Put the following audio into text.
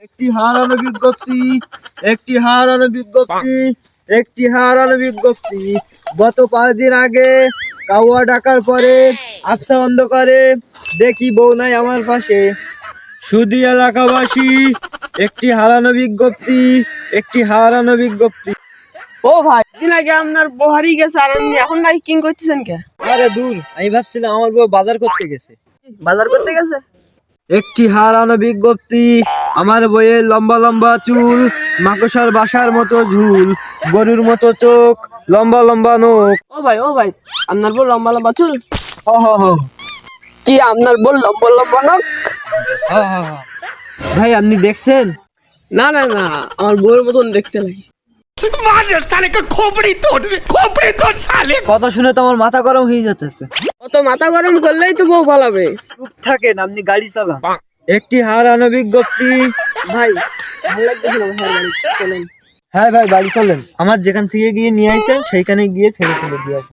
একটি হারানো বিজ্ঞপ্তি, একটি হারানো বিজ্ঞপ্তি, একটি হারানো বিজ্ঞপ্তি। গত 5 দিন আগে কাউয়া ডাকার পরে আবসা অন্ধকারে দেখি বউ নাই আমার পাশে। সুধী এলাকাবাসী, একটি হারানো বিজ্ঞপ্তি, একটি হারানো বিজ্ঞপ্তি। ও ভাই, দিন আগে আপনার বউ হারিয়ে গেছে আর আপনি এখন নাকি কিং করতেছেন কে? আরে দূর, আমি ভাবছিলাম আমার বউ বাজার করতে গেছে। বাজার করতে গেছে? একটি হারানো বিজ্ঞপ্তি, আমার বইয়ের লম্বা লম্বা চুল, মাকড়সার বাসার মতো ঝুল, গরুর মতো চোখ, লম্বা লম্বা নখ। ও ভাই, আপনার বউ লম্বা লম্বা চুল? হ হ হ কি আপনার বউ লম্বা লম্বা নখ? হ হ হ। ভাই আপনি দেখছেন? না, আমার বউয়ের মতন দেখতে লাগে। কথা শুনে তো আমার মাথা গরম হয়ে যেতেছে। অত মাথা গরম করলেই তো বউ পালাবে। চুপ থাকেন, আপনি গাড়ি চালান। একটি হারানো বিজ্ঞপ্তি। ভাই, ভালো লাগতেছে না ভাই, বাড়ি চলেন। হ্যাঁ ভাই, বাড়ি চলেন। আমার যেখান থেকে গিয়ে নিয়ে আসছেন সেইখানে গিয়ে ছেড়ে ছেড়ে দিয়ে আসবেন।